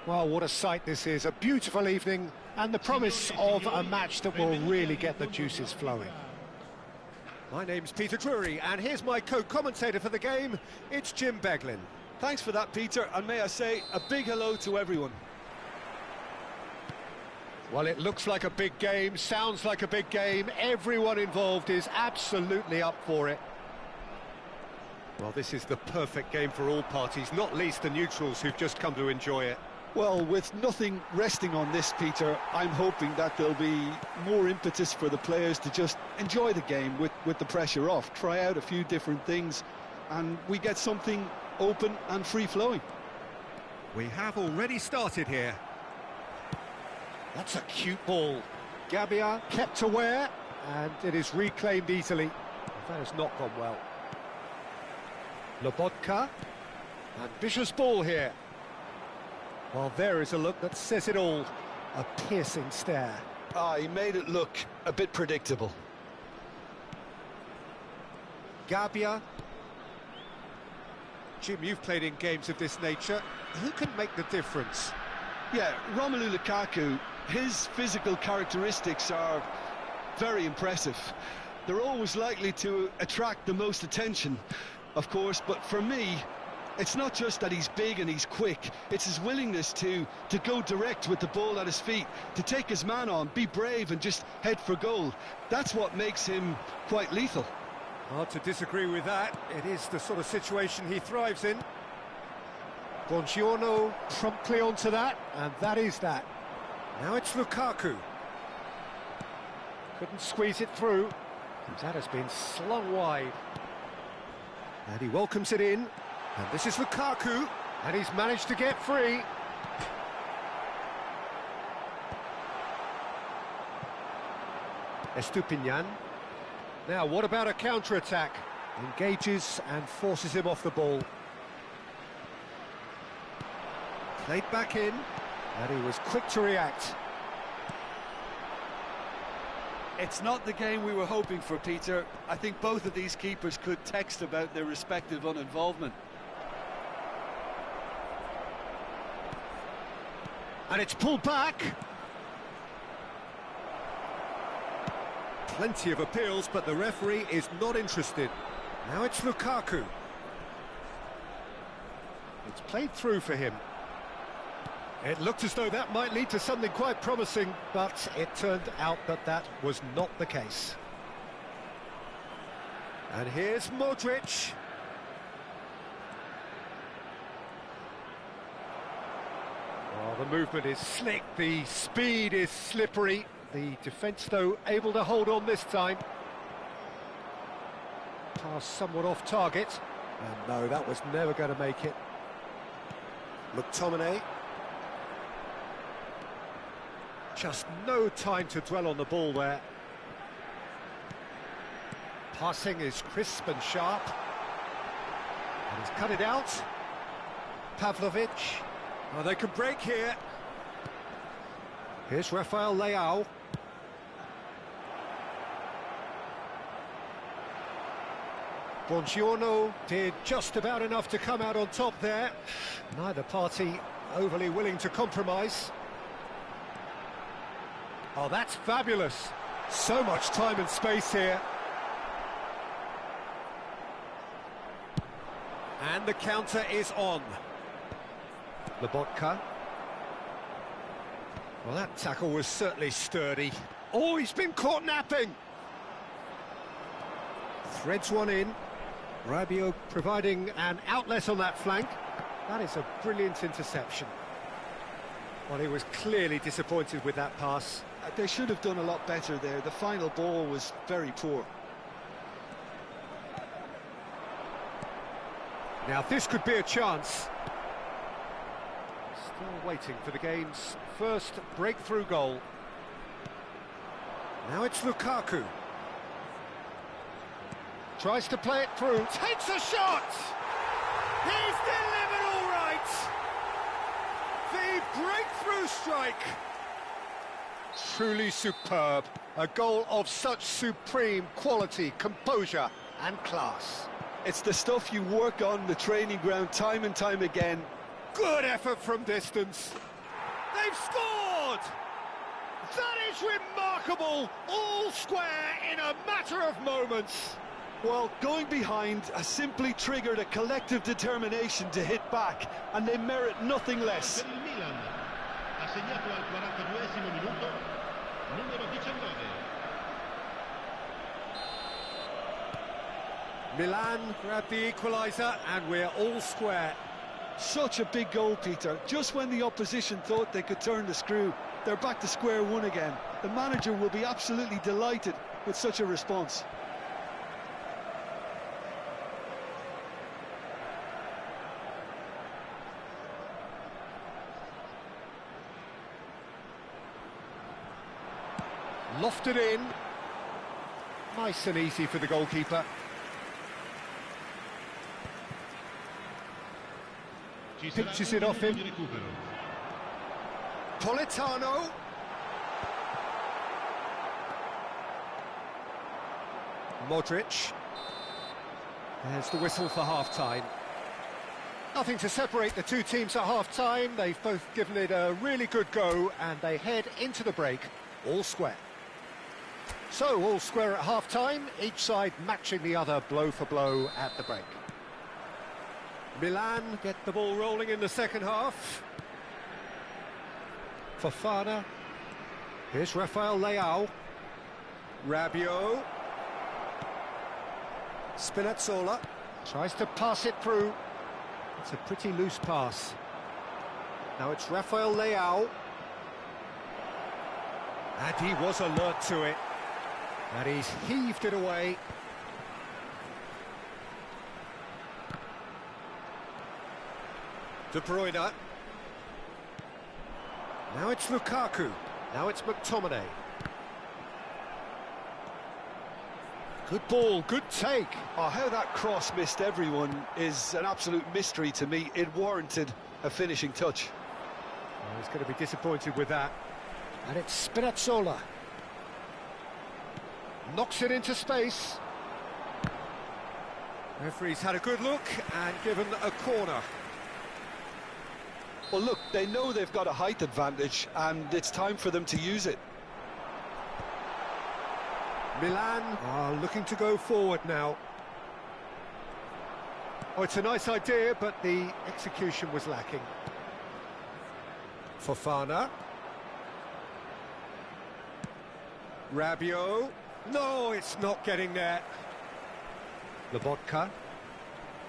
Well, what a sight this is. A beautiful evening and the promise of a match that will really get the juices flowing. My name's Peter Drury, and here's my co-commentator for the game. It's Jim Beglin. Thanks for that, Peter, and may I say a big hello to everyone. Well, it looks like a big game, sounds like a big game. Everyone involved is absolutely up for it. Well, this is the perfect game for all parties, not least the neutrals who've just come to enjoy it. Well, with nothing resting on this, Peter, I'm hoping that there'll be more impetus for the players to just enjoy the game with the pressure off, try out a few different things, and we get something open and free-flowing. We have already started here. That's a cute ball. Gabbia kept aware, and it is reclaimed easily. That has not gone well. Lobotka, ambitious ball here. Well, there is a look that says it all. A piercing stare. He made it look a bit predictable. Gabbia. Jim, you've played in games of this nature. Who can make the difference? Yeah, Romelu Lukaku, his physical characteristics are very impressive. They're always likely to attract the most attention, of course, but for me, it's not just that he's big and he's quick, it's his willingness to go direct with the ball at his feet, to take his man on, be brave and just head for goal. That's what makes him quite lethal. Hard to disagree with that. It is the sort of situation he thrives in. Buongiorno promptly onto that, and that is that. Now it's Lukaku. Couldn't squeeze it through. That has been slung wide. And he welcomes it in. And this is Lukaku. And he's managed to get free. Estupinian. Now, what about a counter-attack? Engages and forces him off the ball. Played back in, and he was quick to react. It's not the game we were hoping for, Peter. I think both of these keepers could text about their respective uninvolvement. And it's pulled back. Plenty of appeals, but the referee is not interested. Now it's Lukaku. It's played through for him. It looked as though that might lead to something quite promising, but it turned out that that was not the case. And here's Modric. Oh, the movement is slick, the speed is slippery. The defence, though, able to hold on this time. Pass somewhat off target. And no, that was never going to make it. McTominay. Just no time to dwell on the ball there. Passing is crisp and sharp. And he's cut it out. Pavlovic. Oh, they can break here. Here's Rafael Leao. Buongiorno did just about enough to come out on top there. Neither party overly willing to compromise. Oh, that's fabulous. So much time and space here. And the counter is on. Lobotka. Well, that tackle was certainly sturdy. Oh, he's been caught napping. Threads one in. Rabiot providing an outlet on that flank. That is a brilliant interception. Well, he was clearly disappointed with that pass. They should have done a lot better there. The final ball was very poor. Now, this could be a chance. Still waiting for the game's first breakthrough goal. Now it's Lukaku. Tries to play it through, takes a shot! He's delivered all right! The breakthrough strike! Truly superb. A goal of such supreme quality, composure and class. It's the stuff you work on the training ground time and time again. Good effort from distance. They've scored! That is remarkable! All square in a matter of moments. Well, going behind has simply triggered a collective determination to hit back, and they merit nothing less. Per il Milan ha segnato al 42esimo minuto numero 19. Milan grabbed the equaliser and we're all square. Such a big goal, Peter. Just when the opposition thought they could turn the screw, they're back to square one again. The manager will be absolutely delighted with such a response. Lofted in. Nice and easy for the goalkeeper. Pitches it off him. Politano. Modric. There's the whistle for half-time. Nothing to separate the two teams at half-time. They've both given it a really good go and they head into the break all square. So, all square at half-time, each side matching the other blow for blow at the break. Milan get the ball rolling in the second half. Fofana. Here's Rafael Leao. Rabiot. Spinazzola. Tries to pass it through. It's a pretty loose pass. Now it's Rafael Leao. And he was alert to it. And he's heaved it away. De Bruyne. Now it's Lukaku. Now it's McTominay. Good ball, good take. Oh, how that cross missed everyone is an absolute mystery to me. It warranted a finishing touch. Oh, he's going to be disappointed with that. And it's Spinazzola. Knocks it into space. Referee's had a good look and given a corner. Well, look, they know they've got a height advantage, and it's time for them to use it. Milan are looking to go forward now. Oh, it's a nice idea, but the execution was lacking. Fofana. Rabiot. No, it's not getting there. Lobotka.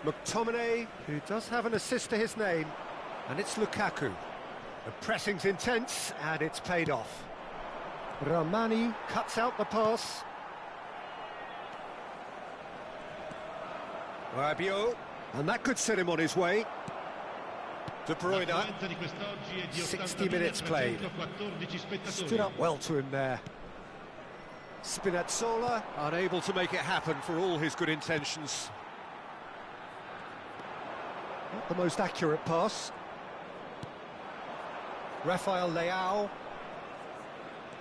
McTominay, who does have an assist to his name. And it's Lukaku. The pressing's intense, and it's paid off. Ramani cuts out the pass. Rabiot, and that could set him on his way. De Bruyne, 60 minutes played. Stood up well to him there. Spinazzola, unable to make it happen for all his good intentions. Not the most accurate pass. Rafael Leao.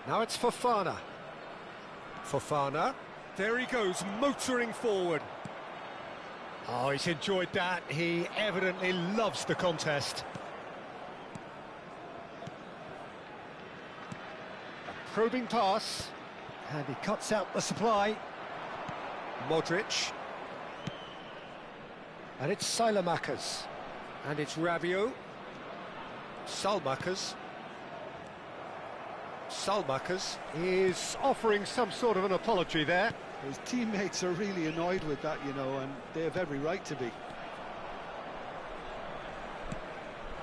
Now it's Fofana. Fofana. There he goes, motoring forward. Oh, he's enjoyed that. He evidently loves the contest. A probing pass. And he cuts out the supply. Modric. And it's Selamat. And it's Rabiot. Selamat is offering some sort of an apology there. His teammates are really annoyed with that, you know, and they have every right to be.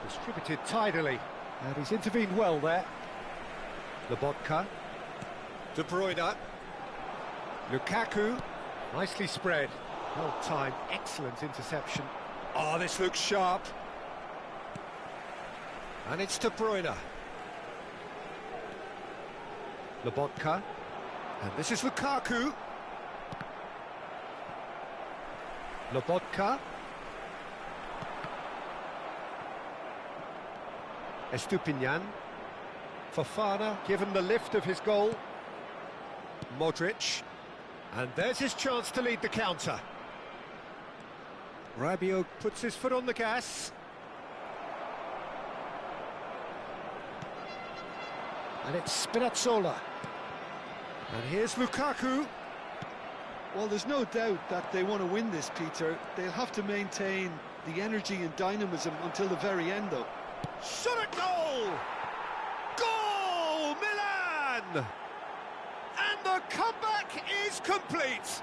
Distributed tidily, and he's intervened well there. Lobotka. De Bruyne. Lukaku. Nicely spread. Well timed, excellent interception. Oh, this looks sharp. And it's De Bruyne. Lobotka. And this is Lukaku. Lobotka. Estupinian. Fofana, given the lift of his goal. Modric. And there's his chance to lead the counter. Rabiot puts his foot on the gas. And it's Spinazzola. And here's Lukaku. Well, there's no doubt that they want to win this, Peter. They'll have to maintain the energy and dynamism until the very end, though. Shot at goal! Goal! Milan! And the comeback is complete!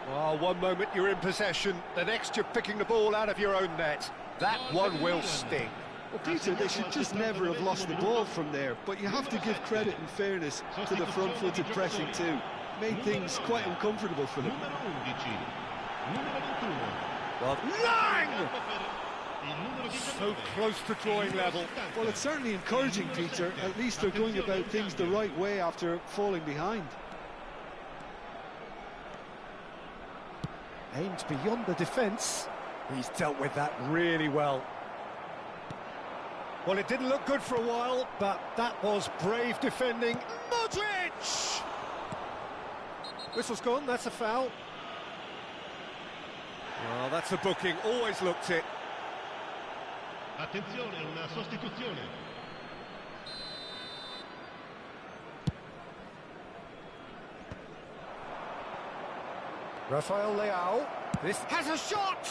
Well, one moment you're in possession, the next you're picking the ball out of your own net. That one will sting. Well, Peter, they should just never have lost the ball from there, but you have to give credit and fairness to the front-footed pressing too. Made things quite uncomfortable for them. Well, Lang! So close to drawing level. Well, it's certainly encouraging, Peter. At least they're going about things the right way after falling behind. Aimed beyond the defence. He's dealt with that really well. Well, it didn't look good for a while, but that was brave defending. Modric! Whistle's gone, that's a foul. Well, that's a booking, always looked it. Attenzione, una sostituzione. Rafael Leao. This has a shot!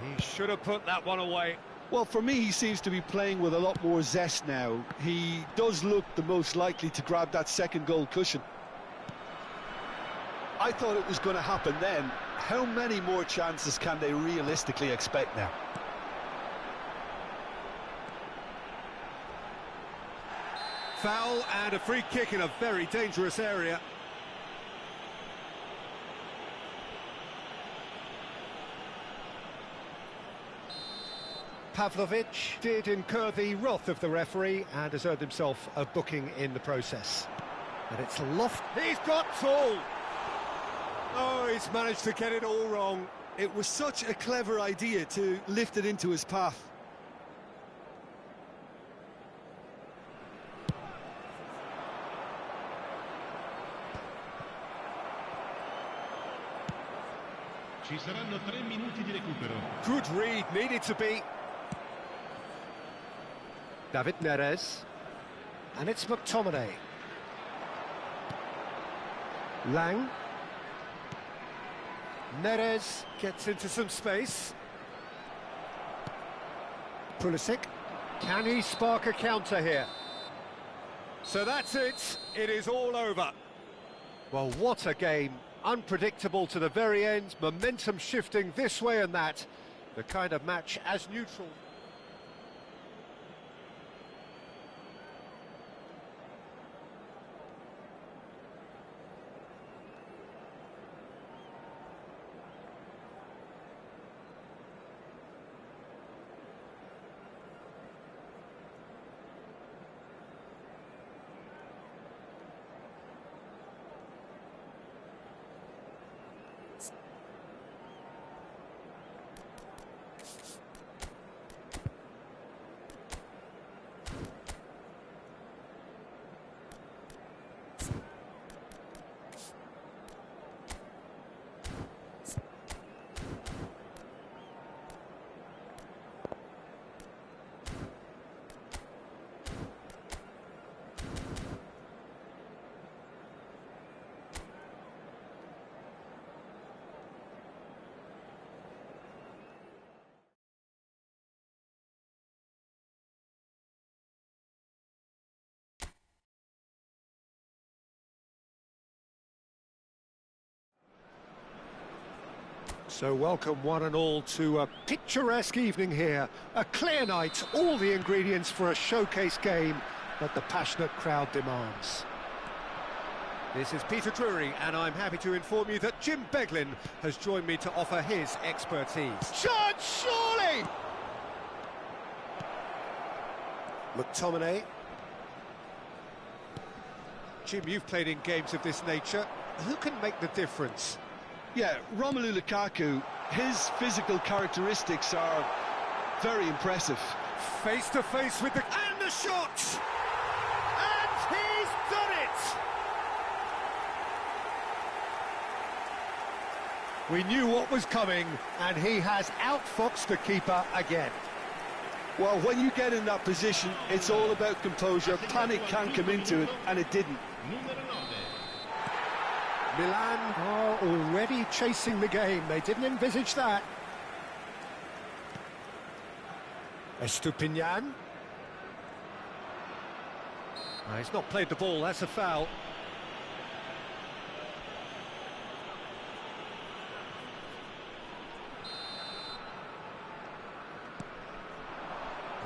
He should have put that one away. Well, for me, he seems to be playing with a lot more zest now. He does look the most likely to grab that second goal cushion. I thought it was going to happen then. How many more chances can they realistically expect now? Foul and a free kick in a very dangerous area. Pavlovic did incur the wrath of the referee and has earned himself a booking in the process. And it's Loft. He's got Tool! Oh, he's managed to get it all wrong. It was such a clever idea to lift it into his path. Ci saranno 3 minuti di recupero. Good read, needed to be. David Neres. And it's McTominay. Lang. Neres gets into some space. Pulisic. Can he spark a counter here? So that's it. It is all over. Well, what a game. Unpredictable to the very end. Momentum shifting this way and that. The kind of match as neutral. So welcome one and all to a picturesque evening here. A clear night, all the ingredients for a showcase game that the passionate crowd demands. This is Peter Drury, and I'm happy to inform you that Jim Beglin has joined me to offer his expertise. Chance, surely! McTominay. Jim, you've played in games of this nature. Who can make the difference? Yeah, Romelu Lukaku, his physical characteristics are very impressive. Face to face with the... And the shot! And he's done it! We knew what was coming, and he has outfoxed the keeper again. Well, when you get in that position, it's all about composure. Panic can come into it, and it didn't. Milan are already chasing the game. They didn't envisage that. Estupinian. He's not played the ball, that's a foul.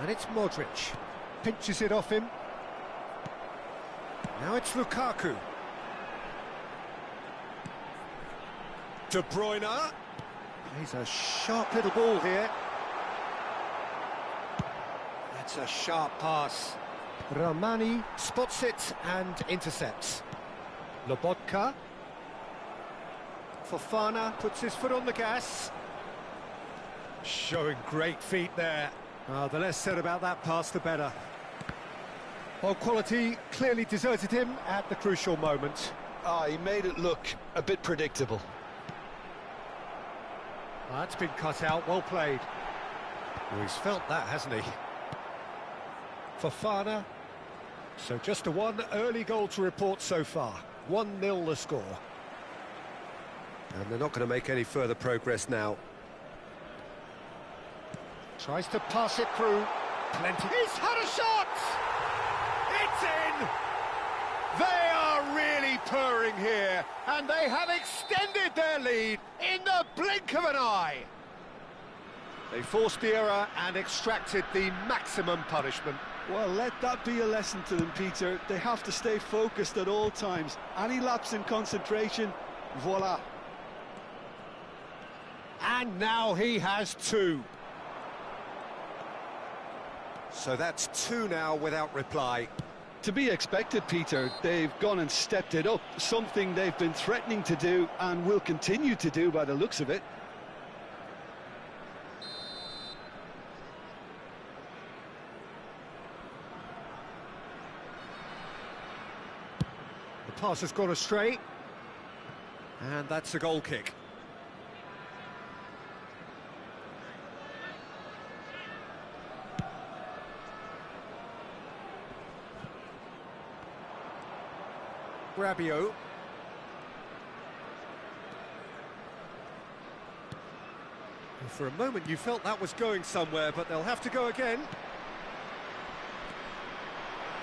And it's Modric. Pinches it off him. Now it's Lukaku. De Bruyne. He's a sharp little ball here. That's a sharp pass. Ramani spots it and intercepts. Lobotka. Fofana puts his foot on the gas. Showing great feet there. The less said about that pass, the better. Well, quality clearly deserted him at the crucial moment. He made it look a bit predictable. That's been cut out, well played. Well, he's felt that, hasn't he? Fofana. So just the one early goal to report so far. 1-0 the score. And they're not going to make any further progress now. Tries to pass it through. Plenty. He's had a shot! It's in! They are really purring here, and they have extended their lead in the blink of an eye. They forced the error and extracted the maximum punishment. Well, let that be a lesson to them, Peter. They have to stay focused at all times. Any lapse in concentration, voila. And now he has two. So that's two now without reply. To be expected, Peter. They've gone and stepped it up, something they've been threatening to do and will continue to do by the looks of it. The pass has gone astray, and that's a goal kick. Rabiot. For a moment you felt that was going somewhere, but they'll have to go again.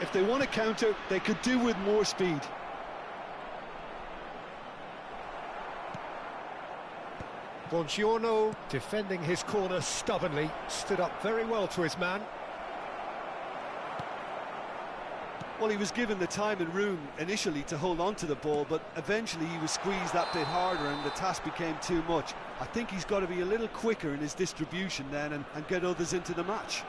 If they want to counter, they could do with more speed. Buongiorno defending his corner stubbornly, stood up very well to his man. Well, he was given the time and room initially to hold on to the ball, but eventually he was squeezed that bit harder and the task became too much. I think he's got to be a little quicker in his distribution then and get others into the match.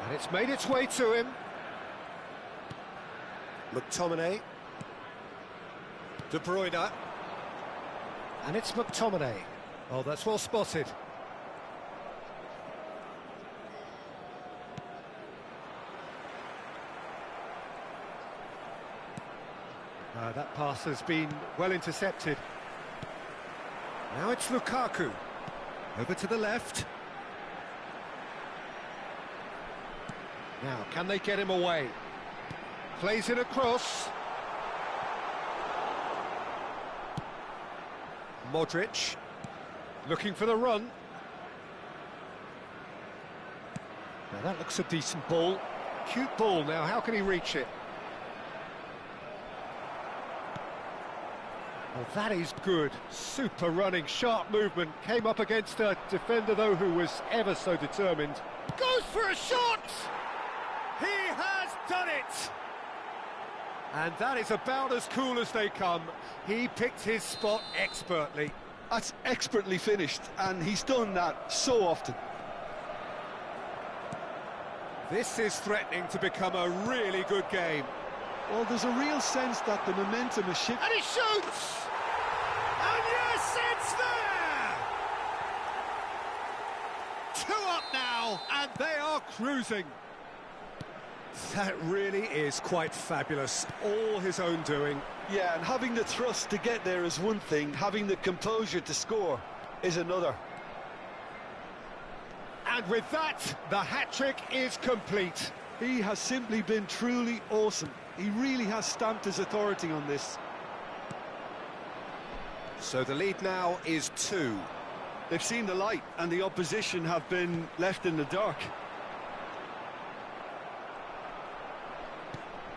And it's made its way to him. McTominay. De Bruyne. And it's McTominay. Oh, that's well spotted. That pass has been well intercepted. Now it's Lukaku. Over to the left. Now, can they get him away? Plays it across. Modric. Looking for the run. Now that looks a decent ball. Cute ball now, how can he reach it? Well, that is good. Super running, sharp movement. Came up against a defender, though, who was ever so determined. Goes for a shot! He has done it! And that is about as cool as they come. He picked his spot expertly. That's expertly finished, and he's done that so often. This is threatening to become a really good game. Well, there's a real sense that the momentum is shifting. And he shoots! And yes, it's there! 2 up now, and they are cruising. That really is quite fabulous. All his own doing. Yeah, and having the thrust to get there is one thing, having the composure to score is another. And with that, the hat-trick is complete. He has simply been truly awesome. He really has stamped his authority on this. So the lead now is 2. They've seen the light, and the opposition have been left in the dark.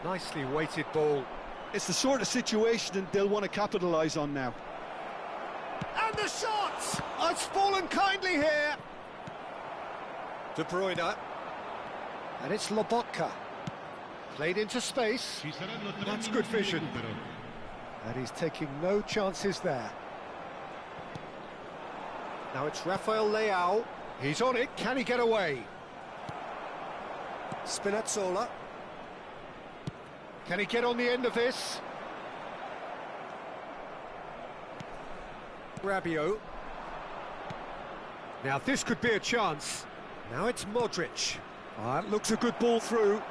Nicely weighted ball. It's the sort of situation they'll want to capitalise on now. And the shot! It's fallen kindly here. De Bruyne. And it's Lobotka. Played into space. That's good vision. And he's taking no chances there. Now it's Rafael Leao. He's on it. Can he get away? Spinazzola. Can he get on the end of this? Rabiot. Now this could be a chance. Now it's Modric. That looks a good ball through.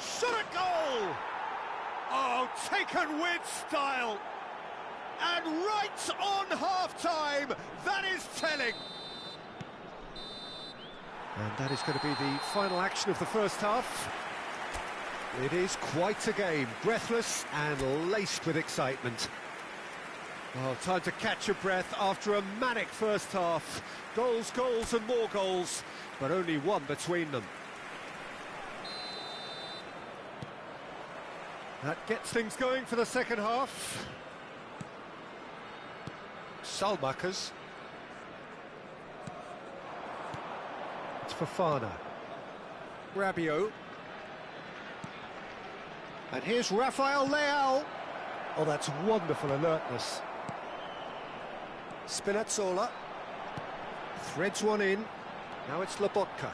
Shot a goal! Oh, taken with style. And right on half-time, that is telling. And that is going to be the final action of the first half. It is quite a game, breathless and laced with excitement. Oh, time to catch your breath after a manic first half. Goals, goals and more goals, but only one between them. That gets things going for the second half. Salmakas. It's Fofana. Rabiot. And here's Rafael Leao. Oh, that's wonderful alertness. Spinazzola. Threads one in. Now it's Lobotka.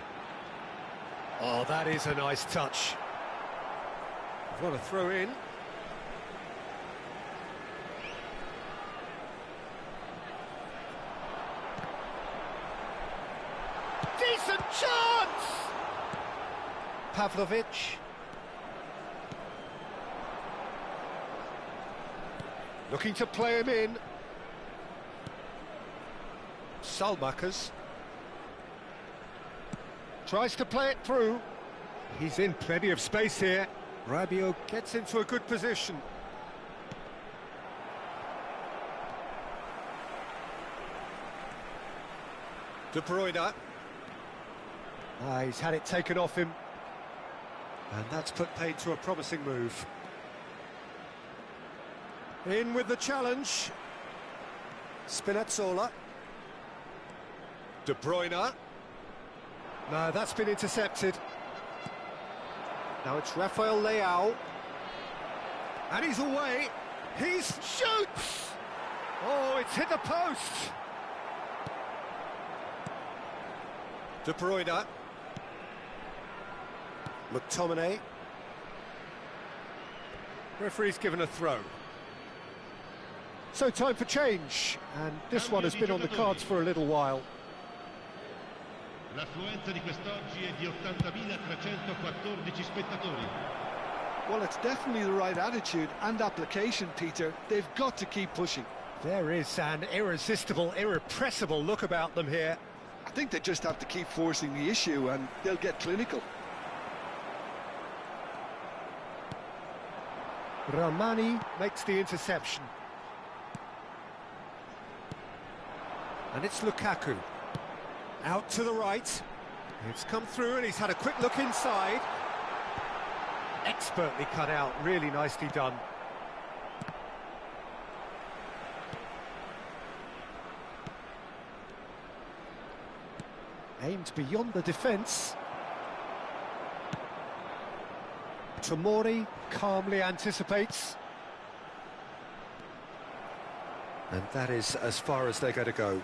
Oh, that is a nice touch. What a throw in. Decent chance! Pavlovic. Looking to play him in. Salmakas. Tries to play it through. He's in plenty of space here. Rabiot gets into a good position. De Bruyne. He's had it taken off him. And that's put paid to a promising move. In with the challenge. Spinazzola. De Bruyne. No, that's been intercepted. Now it's Rafael Leao. And he's away. He shoots! Oh, it's hit the post. De Bruyne. McTominay. Referee's given a throw. So time for change, and this one has been on the cards for a little while. L'affluenza di quest'oggi è di 80.314 spettatori. Well, it's definitely the right attitude and application, Peter. They've got to keep pushing. There is an irresistible, irrepressible look about them here. I think they just have to keep forcing the issue and they'll get clinical. Ramani makes the interception. And it's Lukaku. Out to the right. It's come through and he's had a quick look inside. Expertly cut out, really nicely done. Aimed beyond the defence. Tomori calmly anticipates. And that is as far as they're going to go.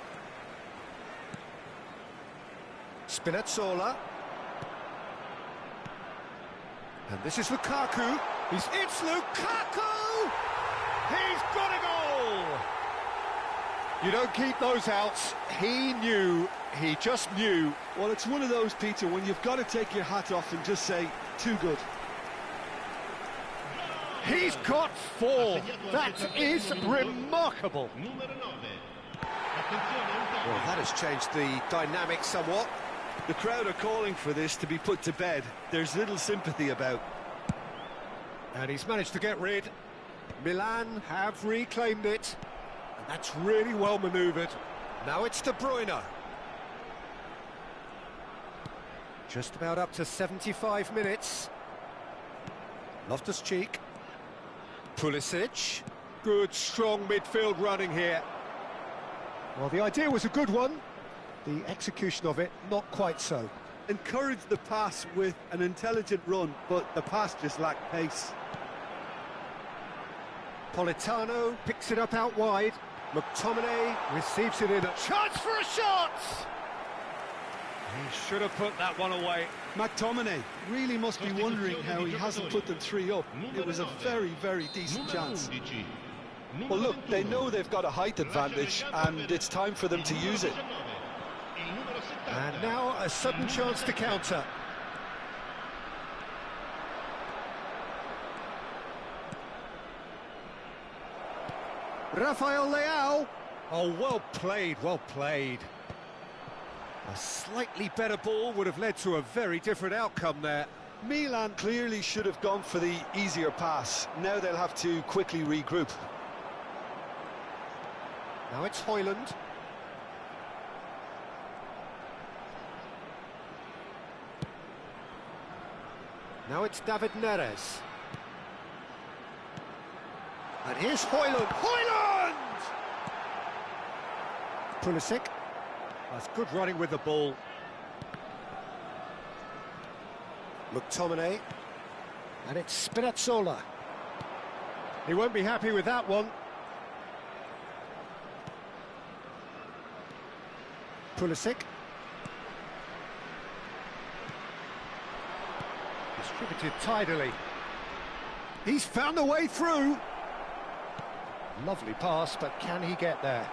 Spinazzola. And this is Lukaku. It's Lukaku! He's got a goal! You don't keep those out. He knew he just knew. Well, it's one of those, Peter, when you've got to take your hat off and just say, too good. He's got 4. That is remarkable. Well, that has changed the dynamic somewhat. The crowd are calling for this to be put to bed. There's little sympathy about. And he's managed to get rid. Milan have reclaimed it. And that's really well manoeuvred. Now it's De Bruyne. Just about up to 75 minutes. Loftus-Cheek. Pulisic. Good, strong midfield running here. Well, the idea was a good one. The execution of it, not quite so. Encouraged the pass with an intelligent run, but the pass just lacked pace. Politano picks it up out wide. McTominay receives it in. A chance for a shot! He should have put that one away. McTominay really must be wondering how he hasn't put them 3 up. It was a very, very decent chance. Well, look, they know they've got a height advantage, and it's time for them to use it. And now a sudden chance to counter. Rafael Leao. Oh, well played, well played. A slightly better ball would have led to a very different outcome there. Milan clearly should have gone for the easier pass. Now they'll have to quickly regroup. Now it's Højlund. Now it's David Neres. And here's Højlund. Højlund! Pulisic. That's good running with the ball. McTominay. And it's Spinazzola. He won't be happy with that one. Pulisic. Distributed tidily. He's found a way through. Lovely pass, but can he get there?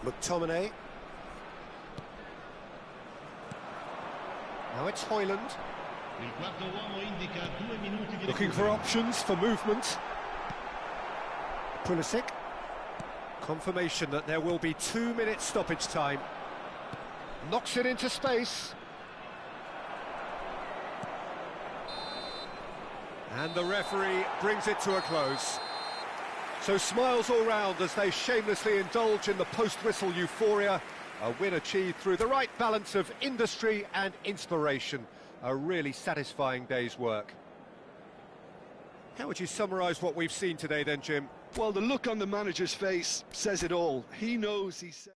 McTominay. Now it's Højlund. Looking for options for movement. Pulisic. Confirmation that there will be 2 minutes stoppage time. Knocks it into space. And the referee brings it to a close. So smiles all round as they shamelessly indulge in the post-whistle euphoria. A win achieved through the right balance of industry and inspiration. A really satisfying day's work. How would you summarise what we've seen today then, Jim? Well, the look on the manager's face says it all. He knows he's...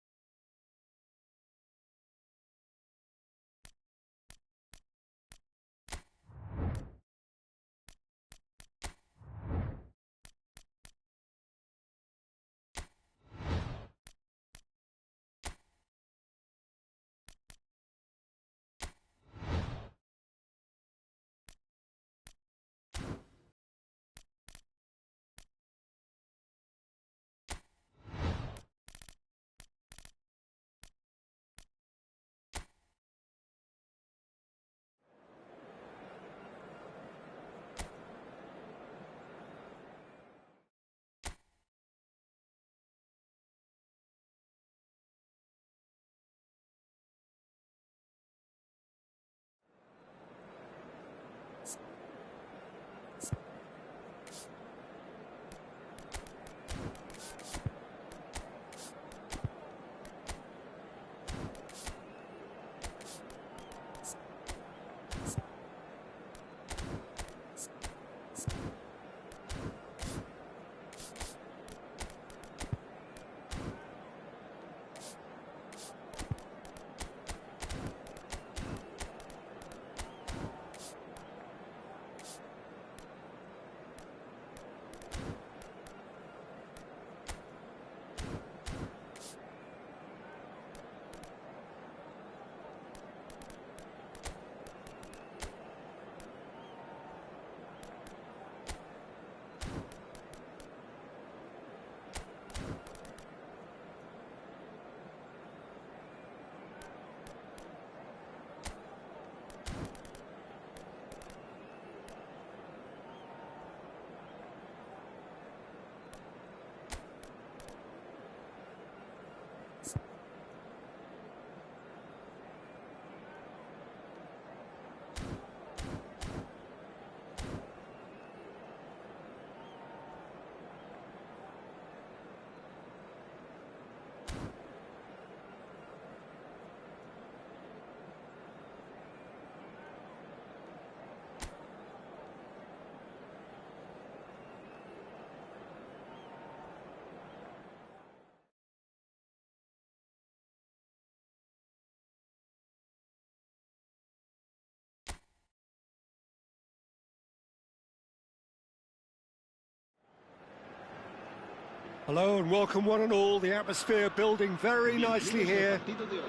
Hello and welcome one and all. The atmosphere building very nicely here.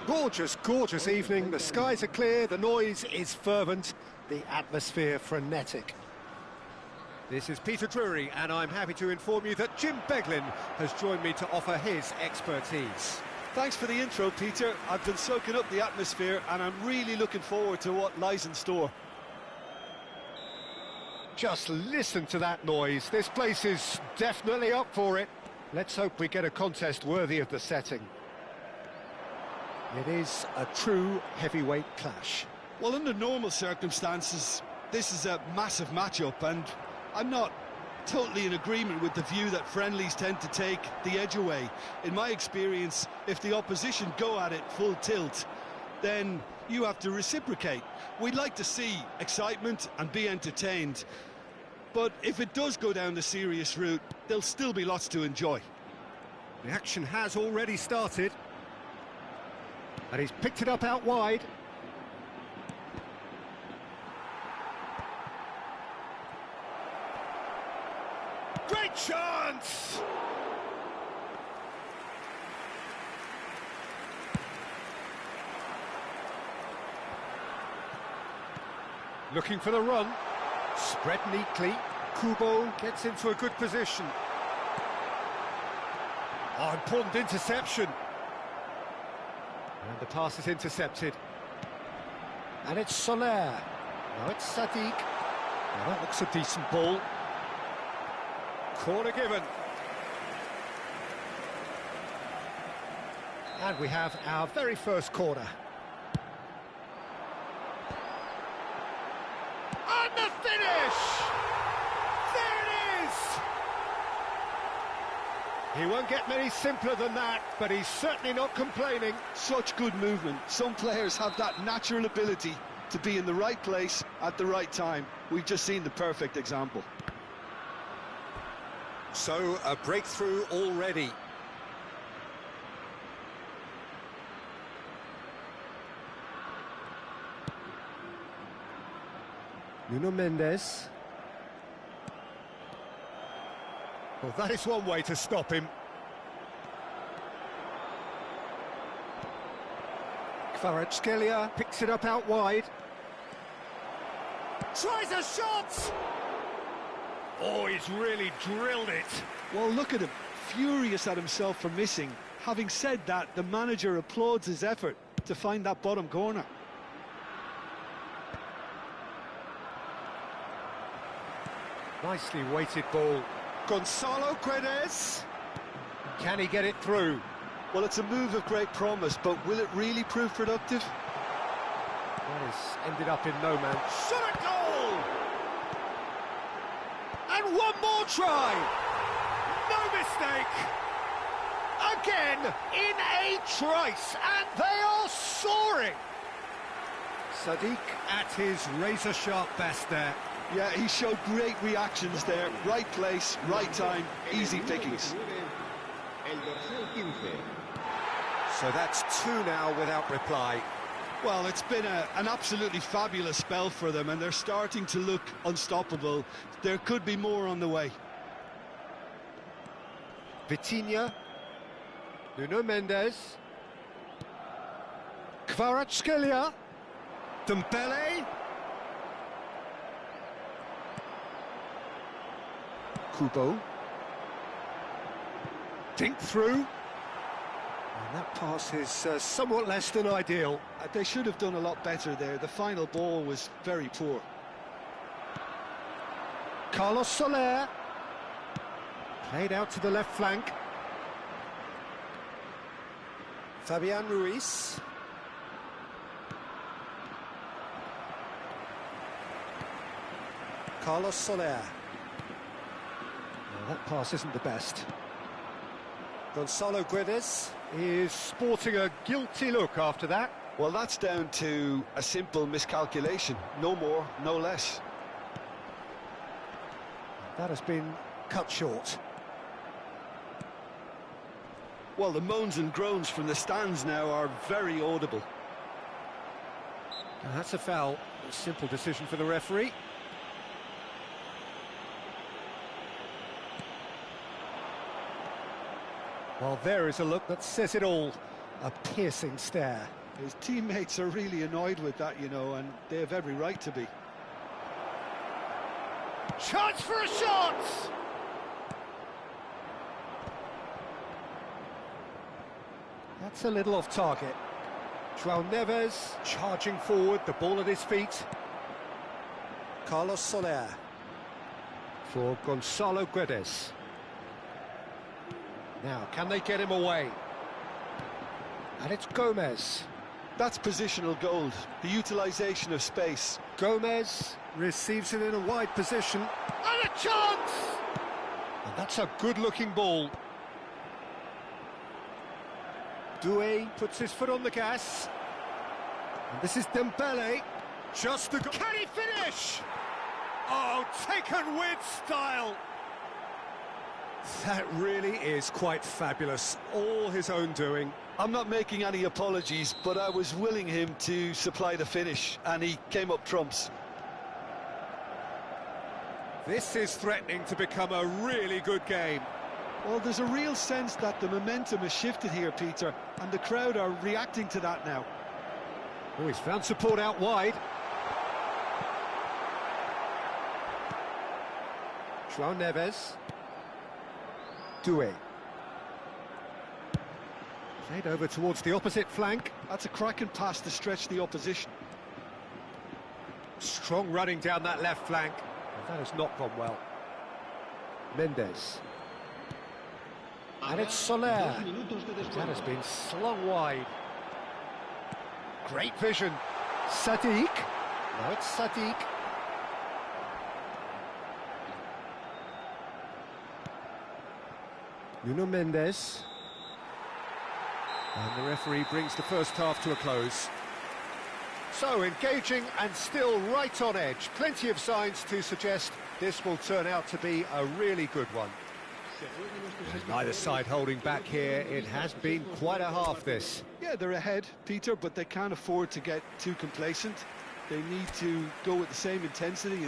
Gorgeous, gorgeous evening. The skies are clear, the noise is fervent, the atmosphere frenetic. This is Peter Drury and I'm happy to inform you that Jim Beglin has joined me to offer his expertise. Thanks for the intro, Peter. I've been soaking up the atmosphere and I'm really looking forward to what lies in store. Just listen to that noise. This place is definitely up for it. Let's hope we get a contest worthy of the setting. It is a true heavyweight clash. Well, under normal circumstances, this is a massive matchup, and I'm not totally in agreement with the view that friendlies tend to take the edge away. In my experience, if the opposition go at it full tilt, then you have to reciprocate. We'd like to see excitement and be entertained. But if it does go down the serious route, there'll still be lots to enjoy. The action has already started. And he's picked it up out wide. Great chance! Looking for the run. Spread neatly. Kubo gets into a good position. Oh, important interception. And the pass is intercepted. And it's Soler. Now it's Sadiq. Now that looks a decent ball. Corner given. And we have our very first corner. And the finish! There it is! He won't get many simpler than that, but he's certainly not complaining. Such good movement. Some players have that natural ability to be in the right place at the right time. We've just seen the perfect example. So, a breakthrough already. Nuno Mendes. Well, that is one way to stop him. Kvaratskhelia picks it up out wide. Tries a shot! Oh, he's really drilled it. Well, look at him, furious at himself for missing. Having said that, the manager applauds his effort to find that bottom corner. Nicely weighted ball. Gonzalo Guedes. Can he get it through? Well, it's a move of great promise, but will it really prove productive? That has ended up in no man. Shot at goal! And one more try! No mistake! Again, in a trice, and they are soaring! Sadiq at his razor-sharp best there. Yeah, he showed great reactions there. Right place, right time, easy pickings. So that's two now without reply. Well, it's been an absolutely fabulous spell for them, and they're starting to look unstoppable. There could be more on the way. Vitinha. Nuno Mendes. Kvaratskhelia. Dembele. Kubo. Dink through. And that pass is somewhat less than ideal. They should have done a lot better there. The final ball was very poor. Carlos Soler. Played out to the left flank. Fabian Ruiz. Carlos Soler. Well, that pass isn't the best. Gonzalo Guedes is sporting a guilty look after that. Well, that's down to a simple miscalculation. No more, no less. That has been cut short. Well, the moans and groans from the stands now are very audible. And that's a foul. A simple decision for the referee. Well, there is a look that says it all. A piercing stare. His teammates are really annoyed with that, you know, and they have every right to be. Chance for a shot! That's a little off target. João Neves charging forward, the ball at his feet. Carlos Soler for Gonzalo Guedes. Now, can they get him away? And it's Gomez. That's positional gold, the utilisation of space. Gomez receives it in a wide position. And a chance! And that's a good-looking ball. Duel puts his foot on the gas. And this is Dembele. Just the... Can he finish? Oh, taken with style. That really is quite fabulous. All his own doing. I'm not making any apologies, but I was willing him to supply the finish, and he came up trumps. This is threatening to become a really good game. Well, there's a real sense that the momentum has shifted here, Peter, and the crowd are reacting to that now. Oh, he's found support out wide. João Neves. Duel. Played over towards the opposite flank. That's a cracking pass to stretch the opposition. Strong running down that left flank. Well, that has not gone well. Mendes. And it's Soler. That has been slung wide. Great vision. Sadiq. Now it's Sadiq. Nuno Mendes. And the referee brings the first half to a close. So engaging and still right on edge. Plenty of signs to suggest this will turn out to be a really good one. And neither side holding back here. It has been quite a half, this. Yeah, they're ahead, Peter, but they can't afford to get too complacent. They need to go with the same intensity.